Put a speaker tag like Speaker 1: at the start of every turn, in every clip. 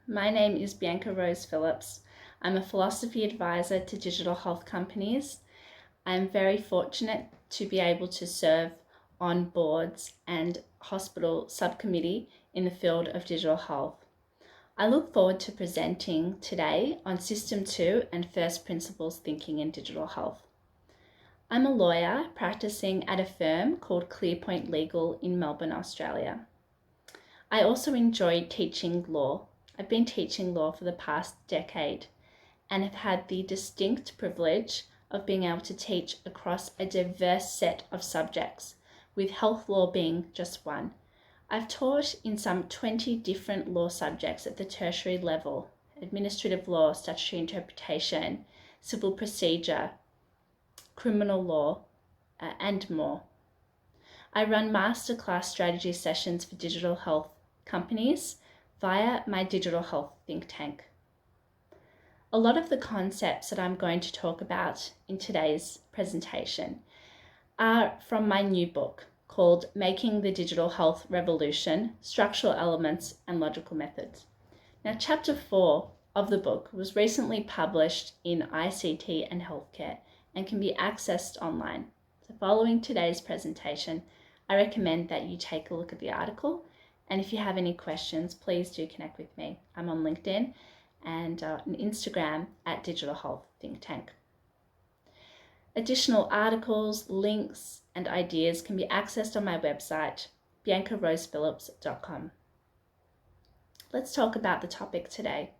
Speaker 1: My name is Bianca Rose Phillips. I'm a philosophy advisor to digital health companies. I'm very fortunate to be able to serve on boards and hospital subcommittee in the field of digital health. I look forward to presenting today on System 2 and First Principles Thinking in Digital Health. I'm a lawyer practicing at a firm called ClearPoint Legal in Melbourne, Australia. I also enjoy teaching law. I've been teaching law for the past decade and have had the distinct privilege of being able to teach across a diverse set of subjects, with health law being just one. I've taught in some 20 different law subjects at the tertiary level: administrative law, statutory interpretation, civil procedure, criminal law, and more. I run masterclass strategy sessions for digital health companies via my digital health think tank. A lot of the concepts that I'm going to talk about in today's presentation are from my new book called Making the Digital Health Revolution: Structural Elements and Logical Methods. Now, chapter 4 of the book was recently published in ICT and Healthcare and can be accessed online. So following today's presentation, I recommend that you take a look at the article, and if you have any questions, please do connect with me. I'm on LinkedIn and on Instagram at Digital Health Think Tank. Additional articles, links, and ideas can be accessed on my website, biancarosephillips.com. Let's talk about the topic today.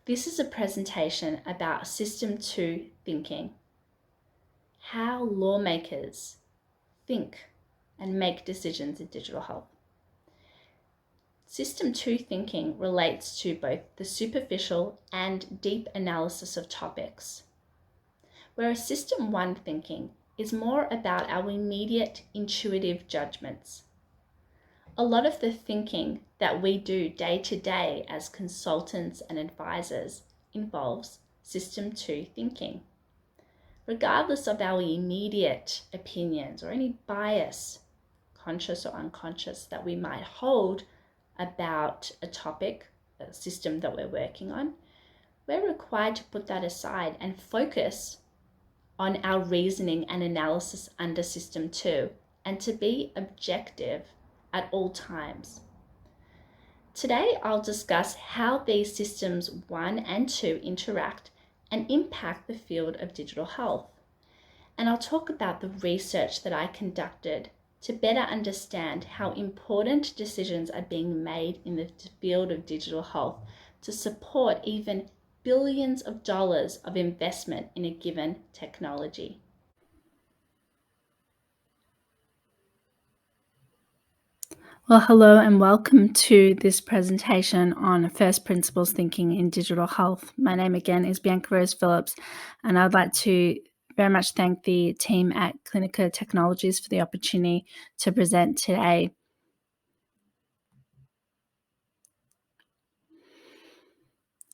Speaker 1: This is a presentation about System 2 thinking, how lawmakers think and make decisions in digital health. System 2 thinking relates to both the superficial and deep analysis of topics, whereas System 1 thinking is more about our immediate intuitive judgments. A lot of the thinking that we do day to day as consultants and advisors involves System 2 thinking. Regardless of our immediate opinions or any bias, conscious or unconscious, that we might hold about a topic, a system that we're working on, we're required to put that aside and focus on our reasoning and analysis under System 2 and to be objective at all times. Today, I'll discuss how these systems 1 and 2 interact and impact the field of digital health. And I'll talk about the research that I conducted to better understand how important decisions are being made in the field of digital health to support even billions of dollars of investment in a given technology. Well, hello and welcome to this presentation on First Principles Thinking in Digital Health. My name again is Bianca Rose Phillips, and I'd like to very much thank the team at Clinica Technologies for the opportunity to present today.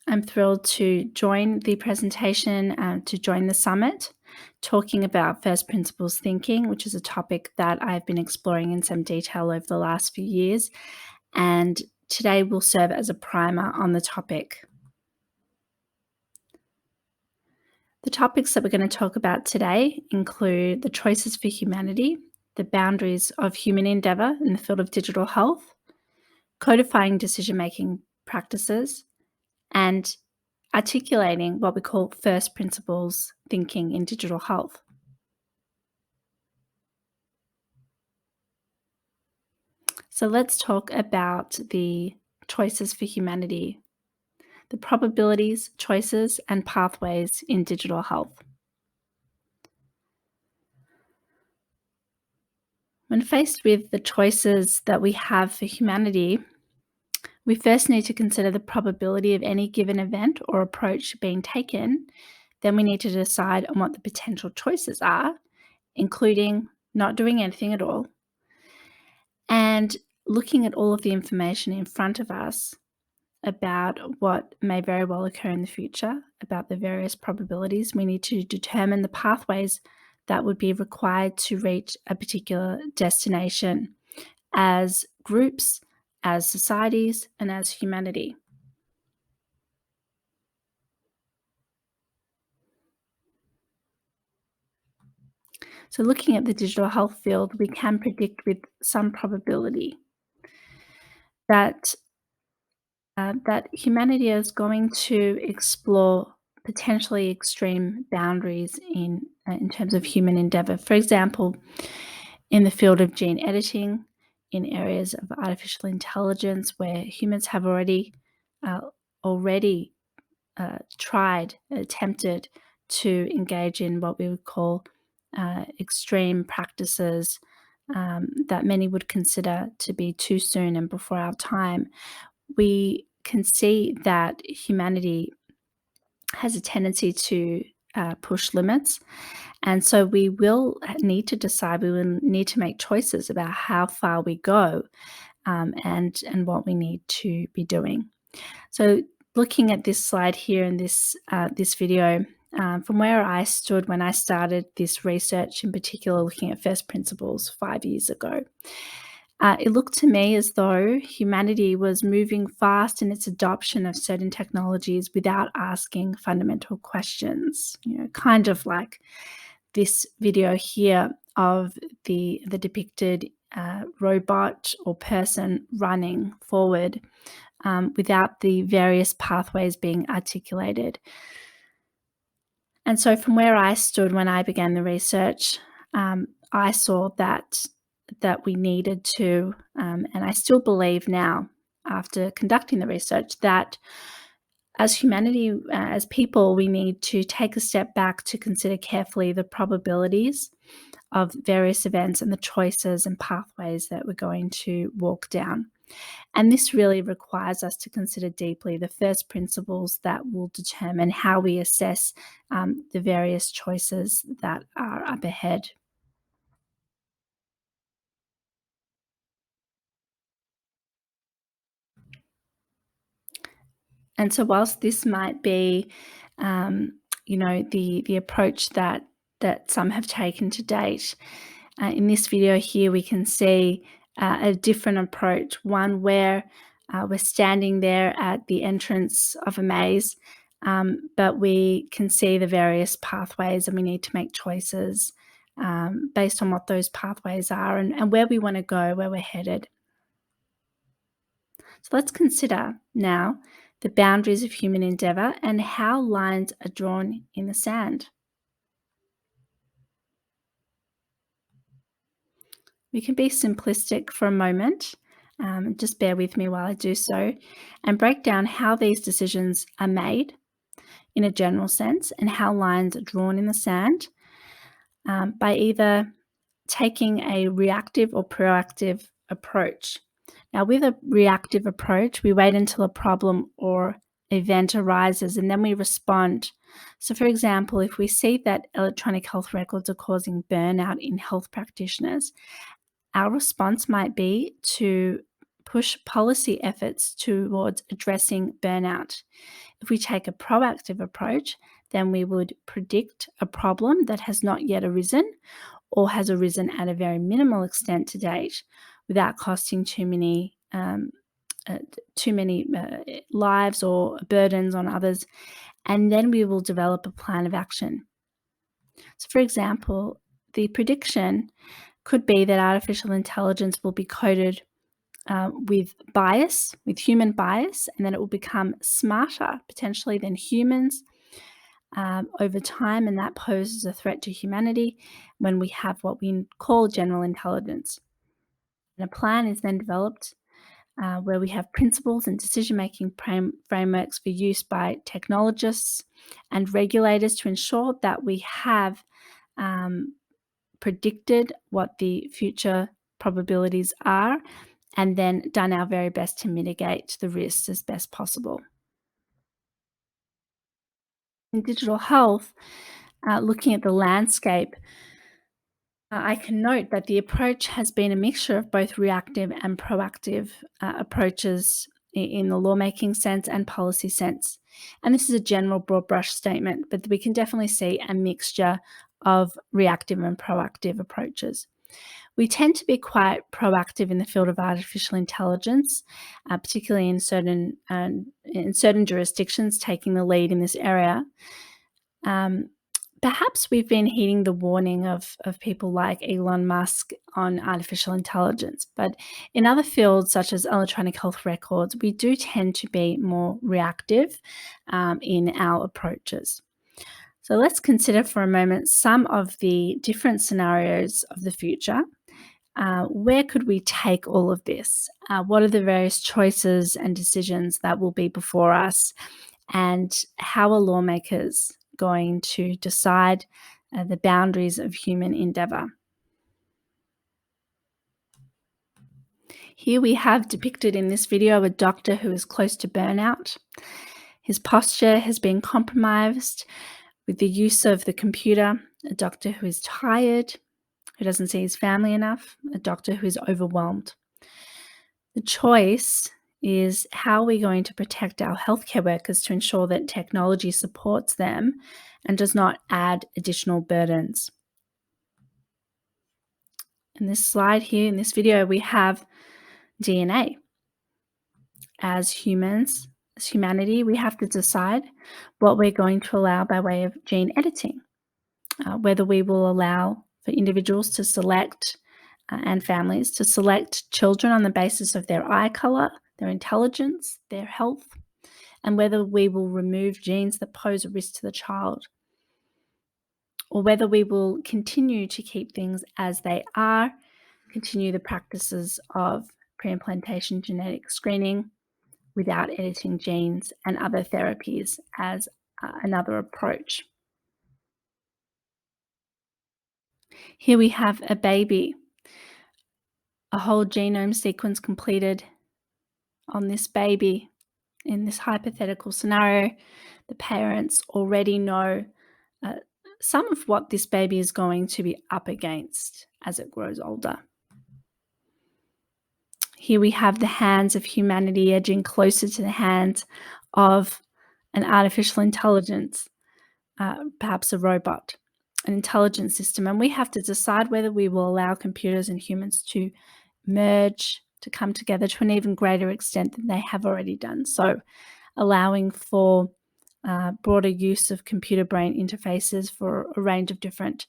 Speaker 1: I'm thrilled to join the presentation, to join the summit, talking about first principles thinking, which is a topic that I've been exploring in some detail over the last few years. And today will serve as a primer on the topic. The topics that we're going to talk about today include the choices for humanity, the boundaries of human endeavor in the field of digital health, codifying decision-making practices, and articulating what we call first principles thinking in digital health. So let's talk about the choices for humanity, the probabilities, choices, and pathways in digital health. When faced with the choices that we have for humanity, we first need to consider the probability of any given event or approach being taken. Then we need to decide on what the potential choices are, including not doing anything at all, and looking at all of the information in front of us about what may very well occur in the future, about the various probabilities. We need to determine the pathways that would be required to reach a particular destination as groups, as societies, and as humanity. So looking at the digital health field, we can predict with some probability that that humanity is going to explore potentially extreme boundaries in terms of human endeavor. For example, in the field of gene editing, in areas of artificial intelligence, where humans have uh, already tried, attempted to engage in what we would call extreme practices that many would consider to be too soon and before our time. We can see that humanity has a tendency to push limits. And so we will need to decide, we will need to make choices about how far we go, and what we need to be doing. So looking at this slide here in this video, from where I stood when I started this research, in particular looking at first principles 5 years ago, it looked to me as though humanity was moving fast in its adoption of certain technologies without asking fundamental questions. Kind of like this video here of the depicted robot or person running forward without the various pathways being articulated. And so from where I stood when I began the research, I saw that we needed to, and I still believe now, after conducting the research, that as humanity, as people, we need to take a step back to consider carefully the probabilities of various events and the choices and pathways that we're going to walk down. And this really requires us to consider deeply the first principles that will determine how we assess the various choices that are up ahead. And so, whilst this might be, the approach that some have taken to date, in this video here, we can see a different approach, one where we're standing there at the entrance of a maze, but we can see the various pathways and we need to make choices based on what those pathways are and where we want to go, where we're headed. So let's consider now the boundaries of human endeavour and how lines are drawn in the sand. We can be simplistic for a moment, just bear with me while I do so, and break down how these decisions are made in a general sense and how lines are drawn in the sand by either taking a reactive or proactive approach. Now, with a reactive approach, we wait until a problem or event arises and then we respond. So, for example, if we see that electronic health records are causing burnout in health practitioners, our response might be to push policy efforts towards addressing burnout. If we take a proactive approach, then we would predict a problem that has not yet arisen or has arisen at a very minimal extent to date without costing too many lives or burdens on others. And then we will develop a plan of action. So, for example, the prediction could be that artificial intelligence will be coded with bias, with human bias, and then it will become smarter potentially than humans over time, and that poses a threat to humanity when we have what we call general intelligence. And a plan is then developed where we have principles and decision-making frameworks for use by technologists and regulators to ensure that we have predicted what the future probabilities are and then done our very best to mitigate the risks as best possible. In digital health, looking at the landscape, I can note that the approach has been a mixture of both reactive and proactive approaches in the lawmaking sense and policy sense. And this is a general broad brush statement, but we can definitely see a mixture of reactive and proactive approaches. We tend to be quite proactive in the field of artificial intelligence, particularly in certain jurisdictions taking the lead in this area. Perhaps we've been heeding the warning of people like Elon Musk on artificial intelligence, but in other fields such as electronic health records, we do tend to be more reactive in our approaches. So let's consider for a moment some of the different scenarios of the future. Where could we take all of this? What are the various choices and decisions that will be before us? And how are lawmakers going to decide the boundaries of human endeavour? Here we have depicted in this video a doctor who is close to burnout. His posture has been compromised with the use of the computer, a doctor who is tired, who doesn't see his family enough, a doctor who is overwhelmed. The choice is, how are we going to protect our healthcare workers to ensure that technology supports them and does not add additional burdens? In this slide here, in this video, we have DNA. As humans, as humanity, we have to decide what we're going to allow by way of gene editing, whether we will allow for individuals to select and families to select children on the basis of their eye color, their intelligence, their health, and whether we will remove genes that pose a risk to the child, or whether we will continue to keep things as they are, continue the practices of pre-implantation genetic screening without editing genes and other therapies as another approach. Here we have a baby, a whole genome sequence completed on this baby. In this hypothetical scenario, the parents already know uh, some of what this baby is going to be up against as it grows older. Here we have the hands of humanity edging closer to the hands of an artificial intelligence, perhaps a robot, an intelligent system. And we have to decide whether we will allow computers and humans to merge, to come together to an even greater extent than they have already done. So allowing for broader use of computer brain interfaces for a range of different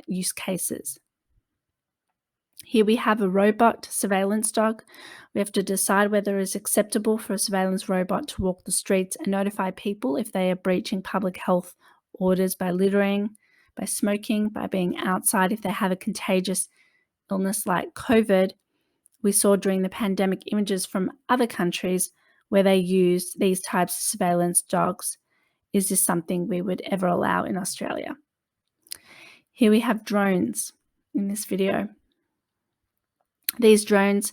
Speaker 1: use cases. Here we have a robot surveillance dog. We have to decide whether it is acceptable for a surveillance robot to walk the streets and notify people if they are breaching public health orders by littering, by smoking, by being outside, if they have a contagious illness like COVID. We saw during the pandemic images from other countries where they used these types of surveillance dogs. Is this something we would ever allow in Australia? Here we have drones in this video. These drones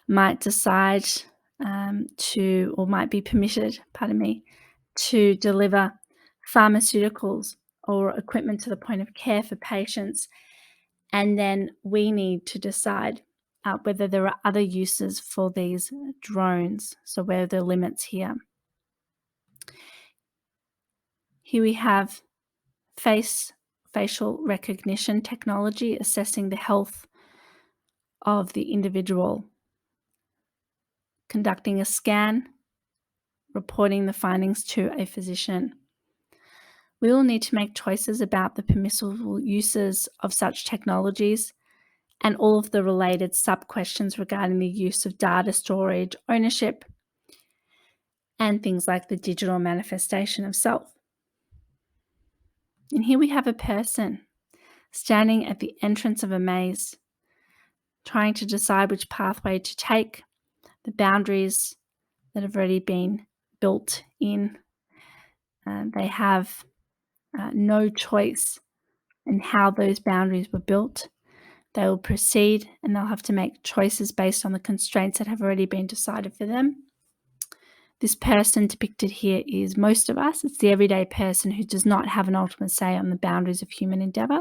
Speaker 1: might decide or might be permitted, to deliver pharmaceuticals or equipment to the point of care for patients. And then we need to decide whether there are other uses for these drones. So where are the limits here? Here we have facial recognition technology assessing the health of the individual, conducting a scan, reporting the findings to a physician. We will need to make choices about the permissible uses of such technologies and all of the related sub-questions regarding the use of data storage, ownership, and things like the digital manifestation of self. And here we have a person standing at the entrance of a maze, trying to decide which pathway to take, the boundaries that have already been built in. They have no choice in how those boundaries were built. They will proceed and they'll have to make choices based on the constraints that have already been decided for them. This person depicted here is most of us. It's the everyday person who does not have an ultimate say on the boundaries of human endeavour.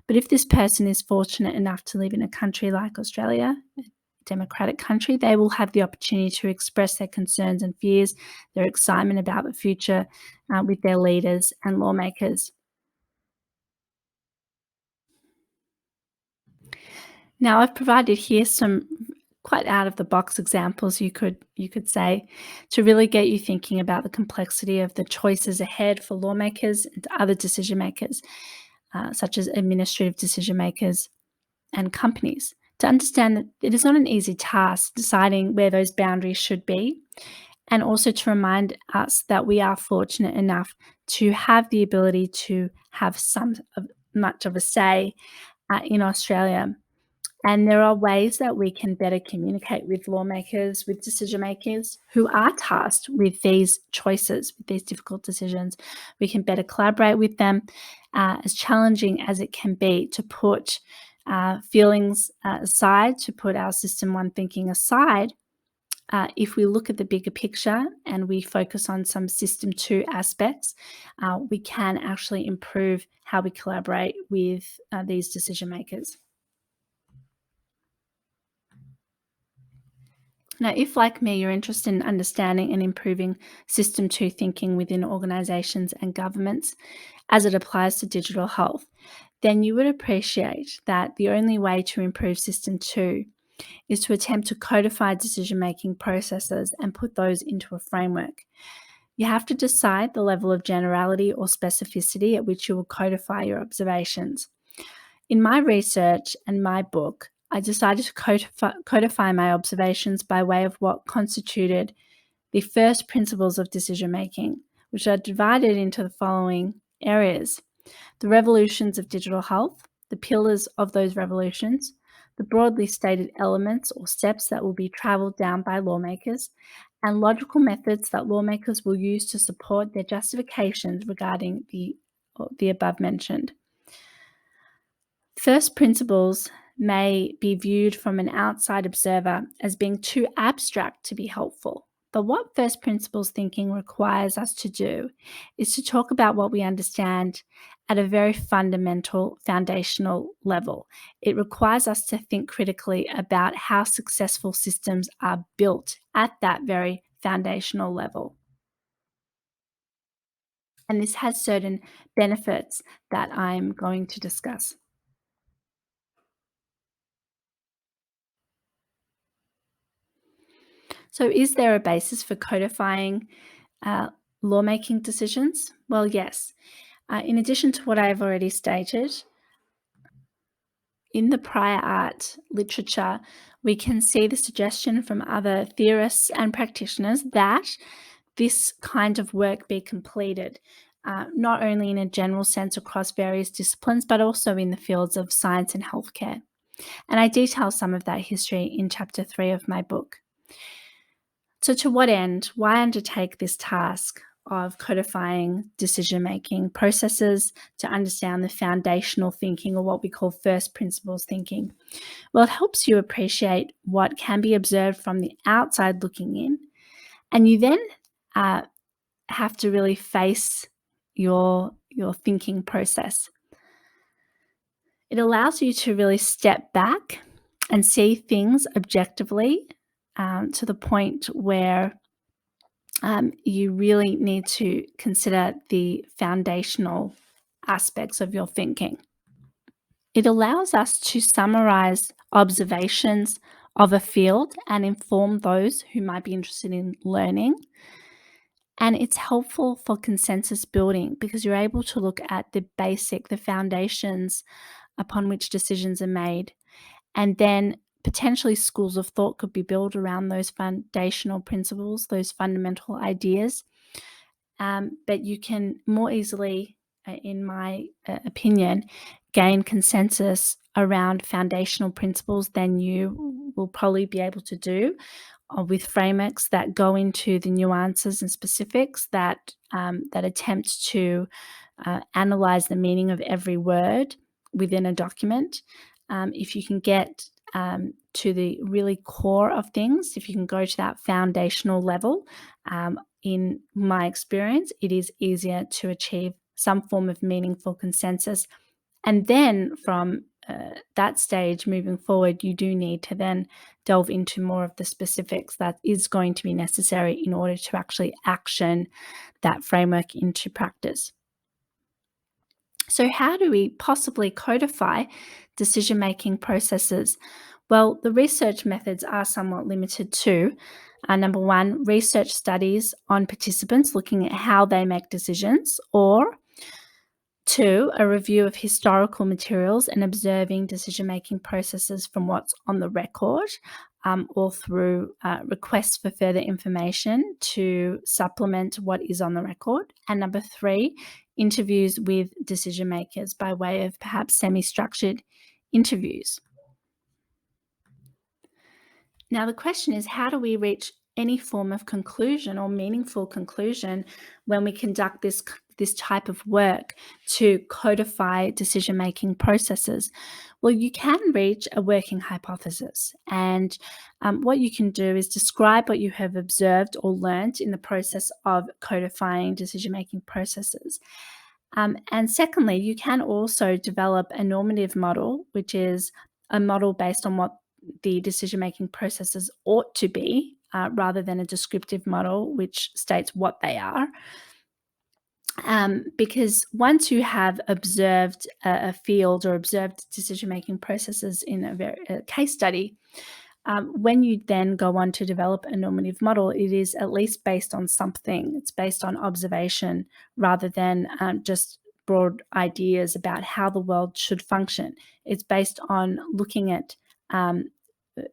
Speaker 1: But if this person is fortunate enough to live in a country like Australia, a democratic country, they will have the opportunity to express their concerns and fears, their excitement about the future with their leaders and lawmakers. Now, I've provided here some quite out of the box examples, you could say, to really get you thinking about the complexity of the choices ahead for lawmakers and other decision makers, such as administrative decision makers and companies, to understand that it is not an easy task deciding where those boundaries should be, and also to remind us that we are fortunate enough to have the ability to have much of a say in Australia. And there are ways that we can better communicate with lawmakers, with decision makers who are tasked with these choices, with these difficult decisions. We can better collaborate with them, as challenging as it can be to put feelings aside, to put our system one thinking aside. If we look at the bigger picture and we focus on some system two aspects, we can actually improve how we collaborate with these decision makers. Now, if, like me, you're interested in understanding and improving System 2 thinking within organisations and governments as it applies to digital health, then you would appreciate that the only way to improve System 2 is to attempt to codify decision-making processes and put those into a framework. You have to decide the level of generality or specificity at which you will codify your observations. In my research and my book, I decided to codify my observations by way of what constituted the first principles of decision making, which are divided into the following areas: the revolutions of digital health, the pillars of those revolutions, the broadly stated elements or steps that will be travelled down by lawmakers, and logical methods that lawmakers will use to support their justifications regarding the above mentioned. First principles may be viewed from an outside observer as being too abstract to be helpful. But what first principles thinking requires us to do is to talk about what we understand at a very fundamental, foundational level. It requires us to think critically about how successful systems are built at that very foundational level. And this has certain benefits that I'm going to discuss. So, is there a basis for codifying uh, lawmaking decisions? Well, yes. In addition to what I've already stated, in the prior art literature, we can see the suggestion from other theorists and practitioners that this kind of work be completed, not only in a general sense across various disciplines, but also in the fields of science and healthcare. And I detail some of that history in chapter 3 of my book. So, to what end? Why undertake this task of codifying decision making processes to understand the foundational thinking, or what we call first principles thinking? Well, it helps you appreciate what can be observed from the outside looking in, and you then uh, have to really face your thinking process. It allows you to really step back and see things objectively, to the point where you really need to consider the foundational aspects of your thinking. It allows us to summarize observations of a field and inform those who might be interested in learning. And it's helpful for consensus building because you're able to look at the foundations upon which decisions are made. And then potentially schools of thought could be built around those foundational principles, those fundamental ideas. But you can more easily, in my opinion, gain consensus around foundational principles than you will probably be able to do with frameworks that go into the nuances and specifics that attempt to analyze the meaning of every word within a document. If you can get to the really core of things, if you can go to that foundational level, in my experience, it is easier to achieve some form of meaningful consensus. And then from that stage moving forward, you do need to then delve into more of the specifics that is going to be necessary in order to actually action that framework into practice. So, how do we possibly codify decision making processes? Well, the research methods are somewhat limited too. Number one, research studies on participants looking at how they make decisions, or two, a review of historical materials and observing decision making processes from what's on the record, or through requests for further information to supplement what is on the record. And number three, interviews with decision makers by way of perhaps semi structured interviews. Now, the question is, how do we reach any form of conclusion or meaningful conclusion when we conduct this type of work to codify decision making processes? Well, you can reach a working hypothesis, and what you can do is describe what you have observed or learnt in the process of codifying decision making processes. And secondly, you can also develop a normative model, which is a model based on what the decision making processes ought to be, rather than a descriptive model which states what they are. Because once you have observed a field or observed decision making processes in a case study, when you then go on to develop a normative model, it is at least based on something. It's based on observation rather than just broad ideas about how the world should function. It's based on looking at um,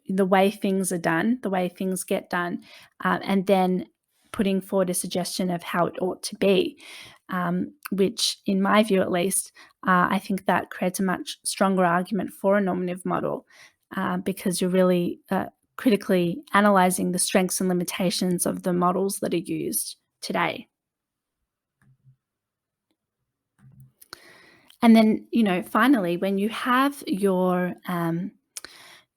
Speaker 1: the way things are done, the way things get done, and then putting forward a suggestion of how it ought to be, which, in my view at least, I think that creates a much stronger argument for a normative model, because you're really critically analysing the strengths and limitations of the models that are used today. And then, finally, when you have your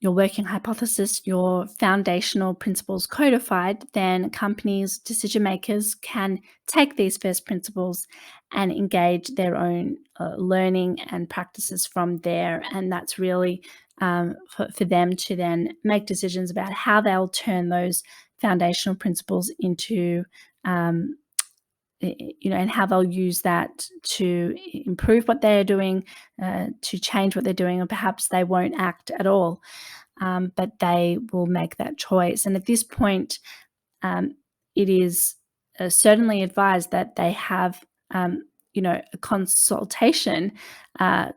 Speaker 1: working hypothesis, your foundational principles codified, then companies, decision makers can take these first principles and engage their own learning and practices from there. And that's really for them to then make decisions about how they'll turn those foundational principles into and how they'll use that to improve what they're doing, to change what they're doing, or perhaps they won't act at all, but they will make that choice. And at this point, it is certainly advised that they have, a consultation,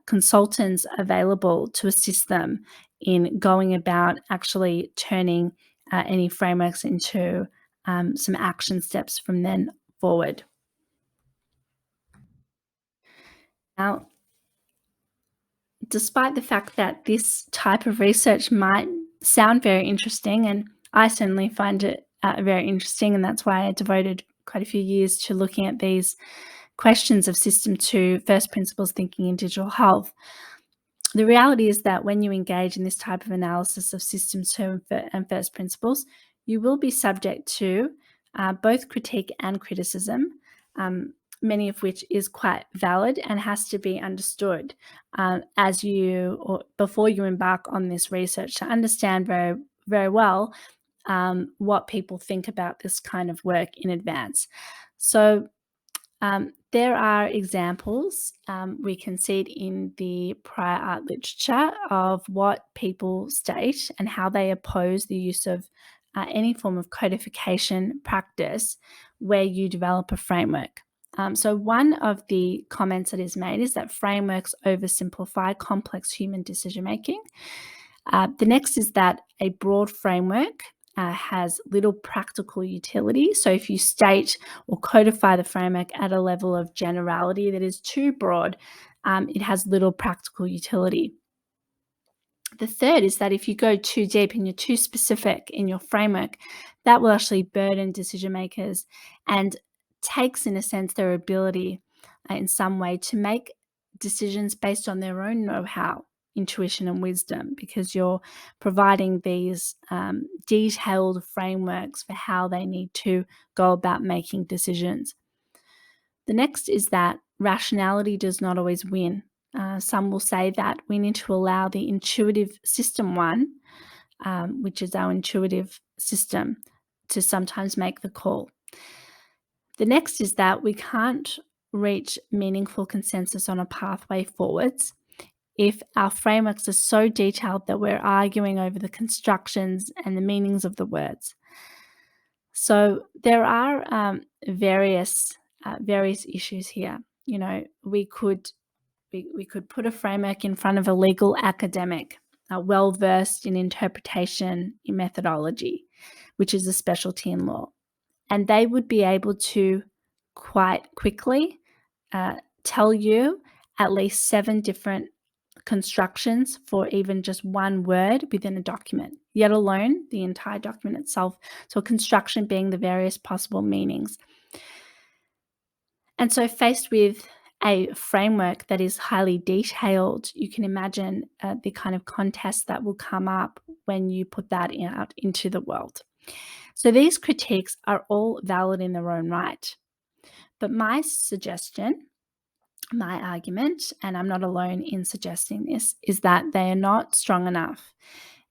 Speaker 1: consultants available to assist them in going about actually turning any frameworks into some action steps from then forward. Now, despite the fact that this type of research might sound very interesting, and I certainly find it very interesting, and that's why I devoted quite a few years to looking at these questions of system two, first principles thinking in digital health. The reality is that when you engage in this type of analysis of system two and first principles, you will be subject to both critique and criticism, many of which is quite valid and has to be understood as you or before you embark on this research, to understand very, very well what people think about this kind of work in advance. So there are examples, we can see it in the prior art literature, of what people state and how they oppose the use of any form of codification practice where you develop a framework. So one of the comments that is made is that frameworks oversimplify complex human decision making. The next is that a broad framework has little practical utility. So if you state or codify the framework at a level of generality that is too broad, it has little practical utility. The third is that if you go too deep and you're too specific in your framework, that will actually burden decision makers and takes, in a sense, their ability in some way to make decisions based on their own know-how, intuition, and wisdom, because you're providing these detailed frameworks for how they need to go about making decisions. The next is that rationality does not always win. Some will say that we need to allow the intuitive system one, which is our intuitive system, to sometimes make the call. The next is that we can't reach meaningful consensus on a pathway forwards if our frameworks are so detailed that we're arguing over the constructions and the meanings of the words. So there are various issues here. We could put a framework in front of a legal academic, well versed in interpretation in methodology, which is a specialty in law, and they would be able to quite quickly tell you at least 7 different constructions for even just one word within a document, yet alone the entire document itself. So a construction being the various possible meanings. And so faced with a framework that is highly detailed, you can imagine the kind of contest that will come up when you put that out into the world. So these critiques are all valid in their own right. But my suggestion, my argument, and I'm not alone in suggesting this, is that they are not strong enough,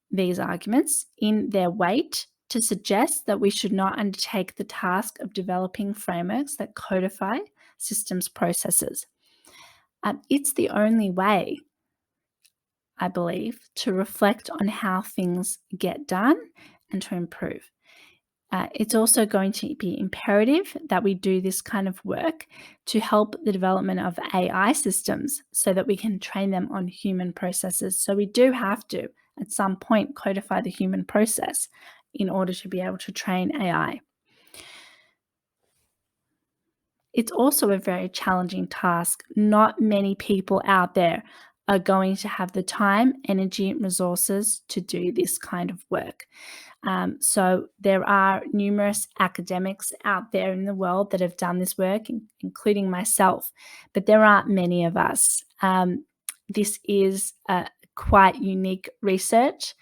Speaker 1: these arguments, in their weight to suggest that we should not undertake the task of developing frameworks that codify systems processes. It's the only way, I believe, to reflect on how things get done and to improve. It's also going to be imperative that we do this kind of work to help the development of AI systems so that we can train them on human processes. So we do have to, at some point, codify the human process in order to be able to train AI. It's also a very challenging task. Not many people out there are going to have the time, energy, and resources to do this kind of work. So there are numerous academics out there in the world that have done this work, including myself, but there aren't many of us. This is quite unique research.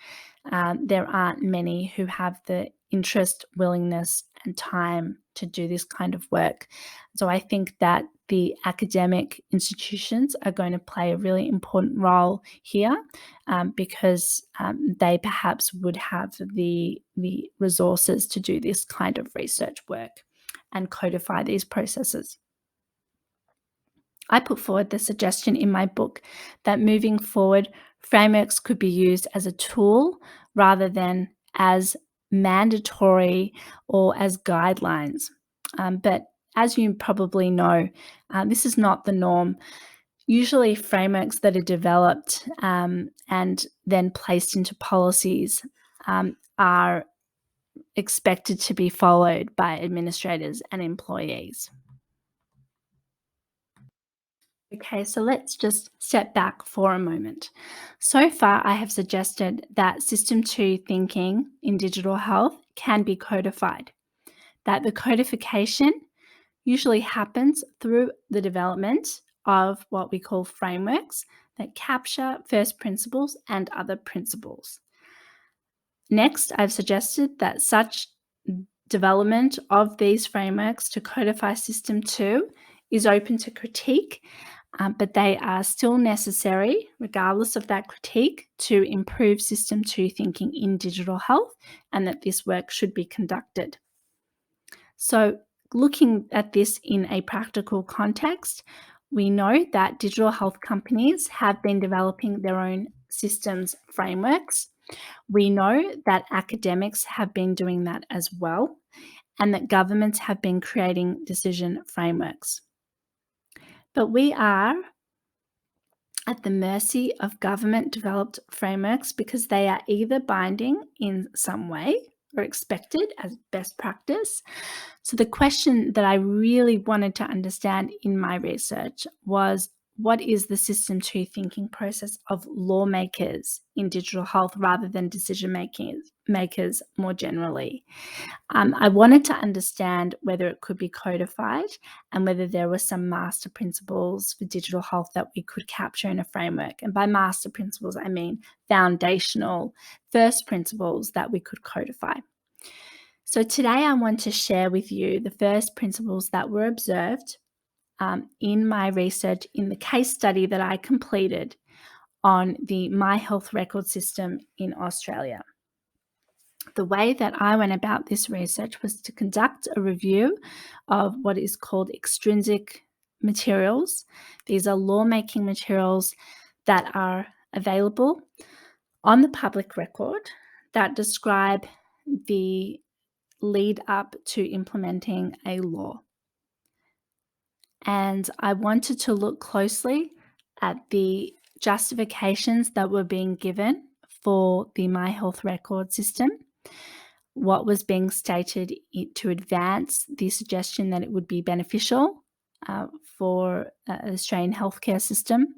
Speaker 1: There aren't many who have the interest, willingness, and time to do this kind of work. So I think that the academic institutions are going to play a really important role here because they perhaps would have the resources to do this kind of research work and codify these processes. I put forward the suggestion in my book that moving forward, frameworks could be used as a tool rather than as mandatory or as guidelines. But as you probably know, this is not the norm. Usually, frameworks that are developed and then placed into policies are expected to be followed by administrators and employees. Okay, so let's just step back for a moment. So far, I have suggested that System 2 thinking in digital health can be codified, that the codification usually happens through the development of what we call frameworks that capture first principles and other principles. Next, I've suggested that such development of these frameworks to codify System 2 is open to critique, but they are still necessary, regardless of that critique, to improve System 2 thinking in digital health, and that this work should be conducted. So, looking at this in a practical context, we know that digital health companies have been developing their own systems frameworks. We know that academics have been doing that as well, and that governments have been creating decision frameworks. But we are at the mercy of government-developed frameworks because they are either binding in some way or expected as best practice. So the question that I really wanted to understand in my research was, what is the System 2 thinking process of lawmakers in digital health rather than decision makers more generally? I wanted to understand whether it could be codified and whether there were some master principles for digital health that we could capture in a framework. And by master principles, I mean foundational first principles that we could codify. So today I want to share with you the first principles that were observed in my research in the case study that I completed on the My Health Record system in Australia. The way that I went about this research was to conduct a review of what is called extrinsic materials. These are lawmaking materials that are available on the public record that describe the lead up to implementing a law. And I wanted to look closely at the justifications that were being given for the My Health Record system, what was being stated to advance the suggestion that it would be beneficial for the Australian healthcare system,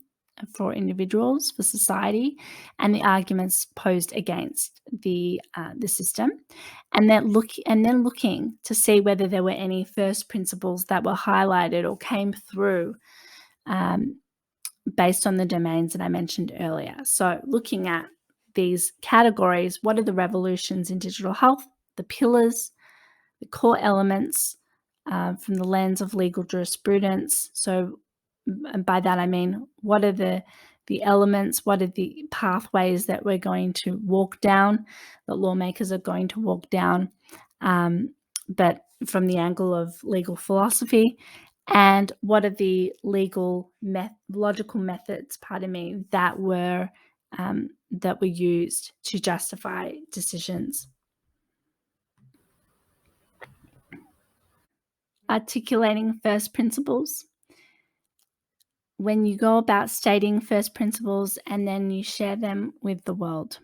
Speaker 1: for individuals, for society, and the arguments posed against the system, and then looking to see whether there were any first principles that were highlighted or came through based on the domains that I mentioned earlier. So looking at these categories, what are the revolutions in digital health, the pillars, the core elements from the lens of legal jurisprudence. So, and by that I mean, what are the elements, what are the pathways that we're going to walk down, that lawmakers are going to walk down, but from the angle of legal philosophy, and what are the logical methods, that were used to justify decisions. Articulating first principles. When you go about stating first principles and then you share them with the world.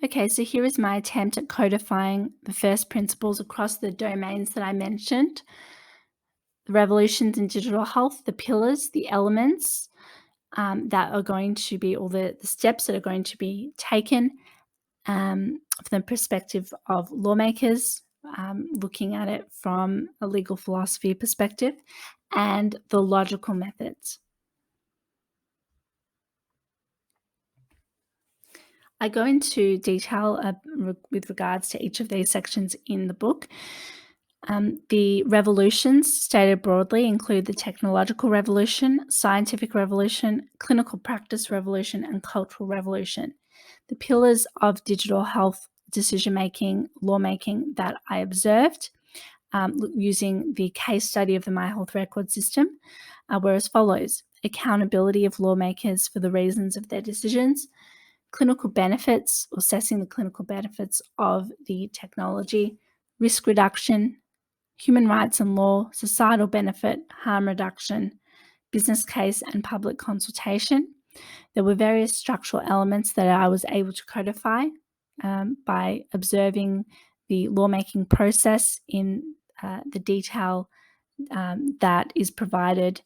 Speaker 1: Okay, so here is my attempt at codifying the first principles across the domains that I mentioned: the revolutions in digital health, the pillars, the elements that are going to be, all the steps that are going to be taken from the perspective of lawmakers, looking at it from a legal philosophy perspective, and the logical methods. I go into detail with regards to each of these sections in the book. The revolutions stated broadly include the technological revolution, scientific revolution, clinical practice revolution, and cultural revolution. The pillars of digital health decision-making, lawmaking that I observed using the case study of the My Health Record system were as follows: accountability of lawmakers for the reasons of their decisions, clinical benefits, assessing the clinical benefits of the technology, risk reduction, human rights and law, societal benefit, harm reduction, business case, and public consultation. There were various structural elements that I was able to codify by observing the lawmaking process in the detail that is provided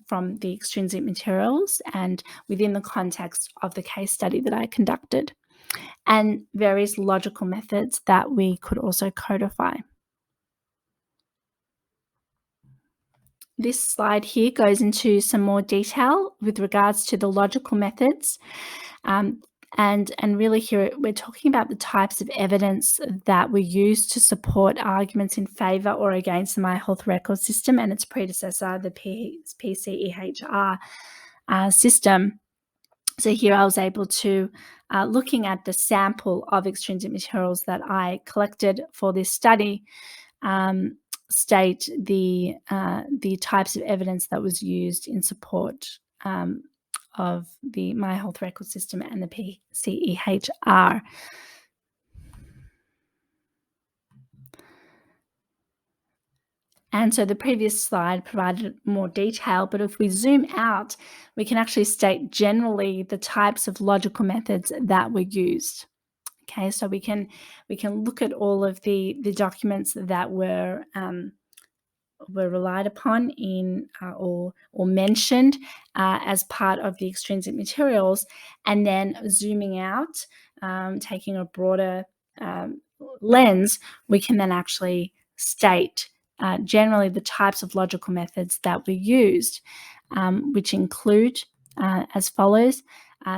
Speaker 1: from the extrinsic materials and within the context of the case study that I conducted, and various logical methods that we could also codify. This slide here goes into some more detail with regards to the logical methods. And really here we're talking about the types of evidence that were used to support arguments in favour or against the My Health Record system and its predecessor, the PCEHR system. So here I was able to, looking at the sample of extrinsic materials that I collected for this study, state the types of evidence that was used in support of the My Health Record system and the PCEHR. And so the previous slide provided more detail, but if we zoom out, we can actually state generally the types of logical methods that were used. Okay, so we can look at all of the documents that were relied upon in or mentioned as part of the extrinsic materials, and then zooming out, taking a broader lens, we can then actually state generally the types of logical methods that were used, which include as follows: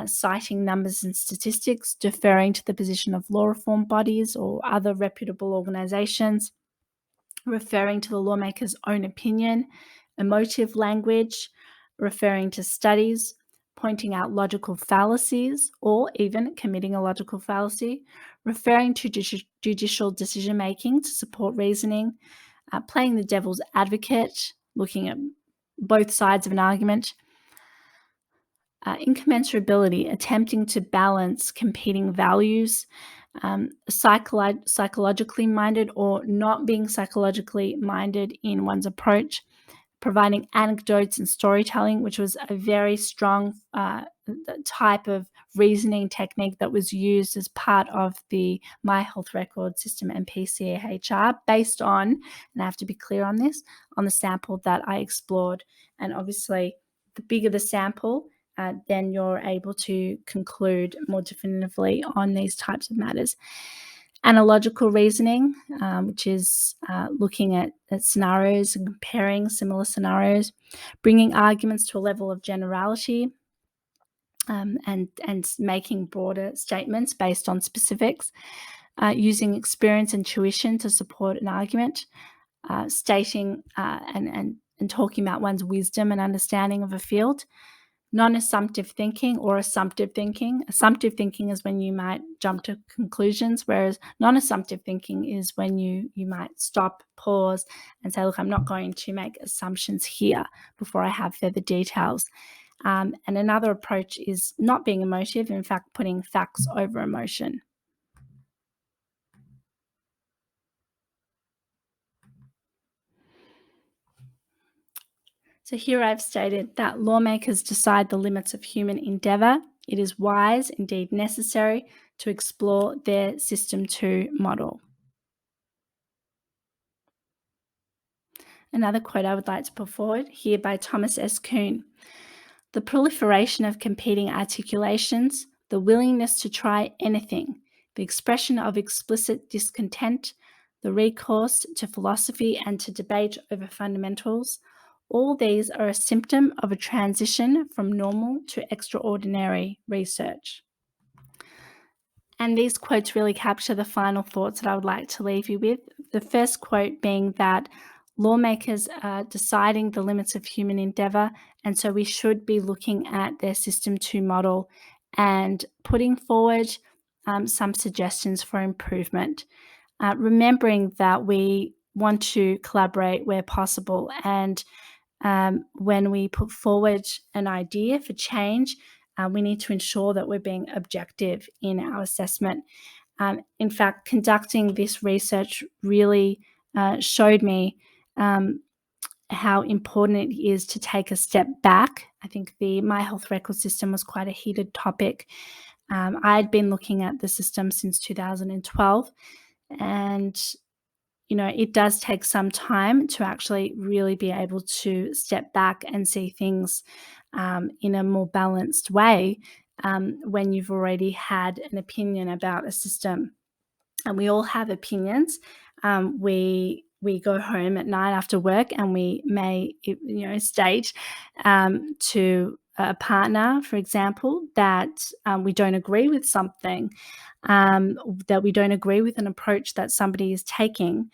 Speaker 1: citing numbers and statistics, deferring to the position of law reform bodies or other reputable organisations, referring to the lawmaker's own opinion, emotive language, referring to studies, pointing out logical fallacies or even committing a logical fallacy, referring to judicial decision-making to support reasoning, playing the devil's advocate, looking at both sides of an argument. Incommensurability, attempting to balance competing values, psychologically minded or not being psychologically minded in one's approach, providing anecdotes and storytelling, which was a very strong type of reasoning technique that was used as part of the My Health Record System and PCAHR, based on, and I have to be clear on this, on the sample that I explored. And obviously, the bigger the sample, then you're able to conclude more definitively on these types of matters. Analogical reasoning, which is looking at scenarios and comparing similar scenarios, bringing arguments to a level of generality, and making broader statements based on specifics, using experience and tuition to support an argument, stating and talking about one's wisdom and understanding of a field. Non-assumptive thinking or assumptive thinking. Assumptive thinking is when you might jump to conclusions, whereas non-assumptive thinking is when you might stop, pause, and say, look, I'm not going to make assumptions here before I have further details. And another approach is not being emotive, in fact, putting facts over emotion. So here I've stated that lawmakers decide the limits of human endeavour. It is wise, indeed necessary, to explore their System 2 model. Another quote I would like to put forward here by Thomas S. Kuhn. The proliferation of competing articulations, the willingness to try anything, the expression of explicit discontent, the recourse to philosophy and to debate over fundamentals, all these are a symptom of a transition from normal to extraordinary research. And these quotes really capture the final thoughts that I would like to leave you with. The first quote being that lawmakers are deciding the limits of human endeavour, and so we should be looking at their System 2 model and putting forward some suggestions for improvement. Remembering that we want to collaborate where possible, and when we put forward an idea for change, we need to ensure that we're being objective in our assessment. In fact, conducting this research really showed me how important it is to take a step back. I think the My Health Record System was quite a heated topic. I'd been looking at the system since 2012, and it does take some time to actually really be able to step back and see things in a more balanced way when you've already had an opinion about a system. And we all have opinions. We go home at night after work and we may, state to a partner, for example, that we don't agree with something, that we don't agree with an approach that somebody is taking.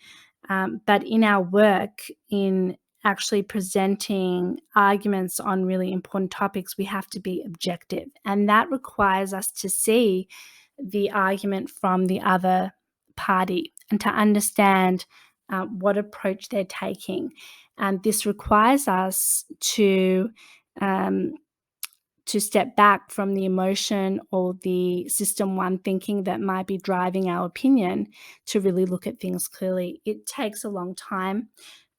Speaker 1: But in our work, in actually presenting arguments on really important topics, we have to be objective. And that requires us to see the argument from the other party and to understand what approach they're taking. And this requires us to step back from the emotion or the System 1 thinking that might be driving our opinion to really look at things clearly. It takes a long time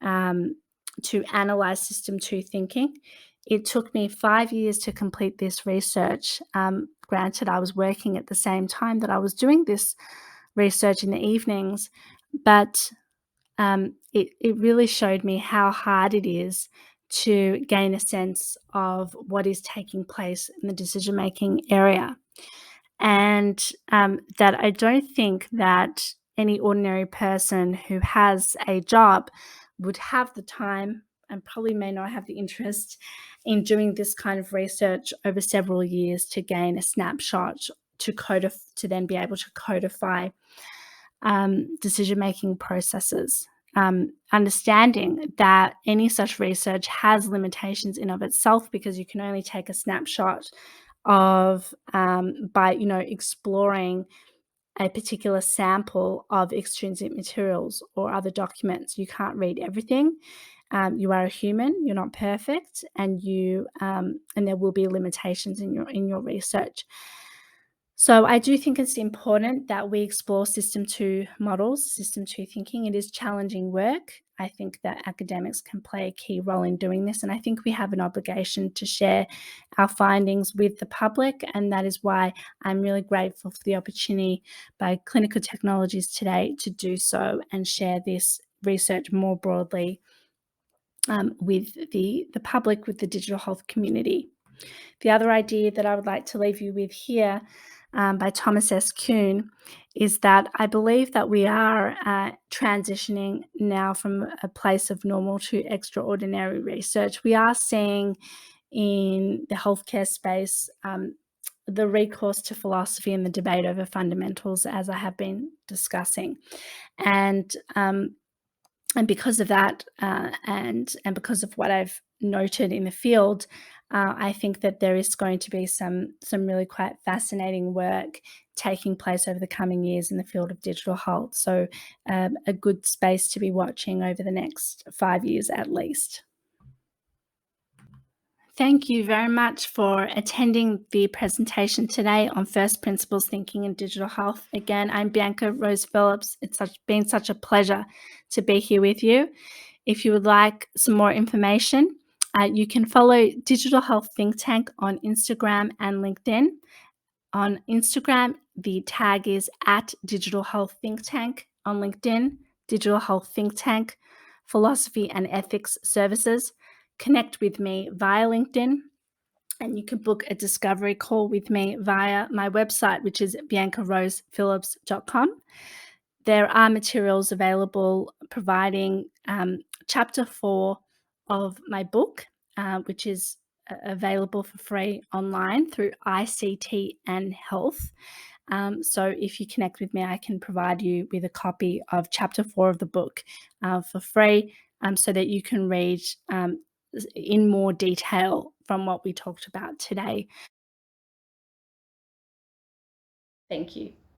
Speaker 1: to analyze System 2 thinking. It took me 5 years to complete this research. Granted, I was working at the same time that I was doing this research in the evenings, but it really showed me how hard it is to gain a sense of what is taking place in the decision-making area. And that I don't think that any ordinary person who has a job would have the time and probably may not have the interest in doing this kind of research over several years to gain a snapshot to then be able to codify decision-making processes. Understanding that any such research has limitations in of itself, because you can only take a snapshot of by exploring a particular sample of extrinsic materials or other documents. You can't read everything. You are a human, you're not perfect, and there will be limitations in your research. So I do think it's important that we explore system two models, system two thinking. It is challenging work. I think that academics can play a key role in doing this, and I think we have an obligation to share our findings with the public, and that is why I'm really grateful for the opportunity by Clinica Technologies today to do so and share this research more broadly with the public, with the digital health community. The other idea that I would like to leave you with here by Thomas S. Kuhn is that I believe that we are transitioning now from a place of normal to extraordinary research. We are seeing in the healthcare space the recourse to philosophy and the debate over fundamentals, as I have been discussing. And because of that, and because of what I've noted in the field, I think that there is going to be some really quite fascinating work taking place over the coming years in the field of digital health. So a good space to be watching over the next 5 years at least. Thank you very much for attending the presentation today on First Principles Thinking in Digital Health. Again, I'm Bianca Rose Phillips. It's been such a pleasure to be here with you. If you would like some more information, you can follow Digital Health Think Tank on Instagram and LinkedIn. On Instagram, the tag is at Digital Health Think Tank. On LinkedIn, Digital Health Think Tank, Philosophy and Ethics Services. Connect with me via LinkedIn, and you can book a discovery call with me via my website, which is biancarosephillips.com. There are materials available providing chapter 4 of my book, which is available for free online through ICT and Health. So if you connect with me, I can provide you with a copy of chapter 4 of the book for free, so that you can read in more detail from what we talked about today. Thank you.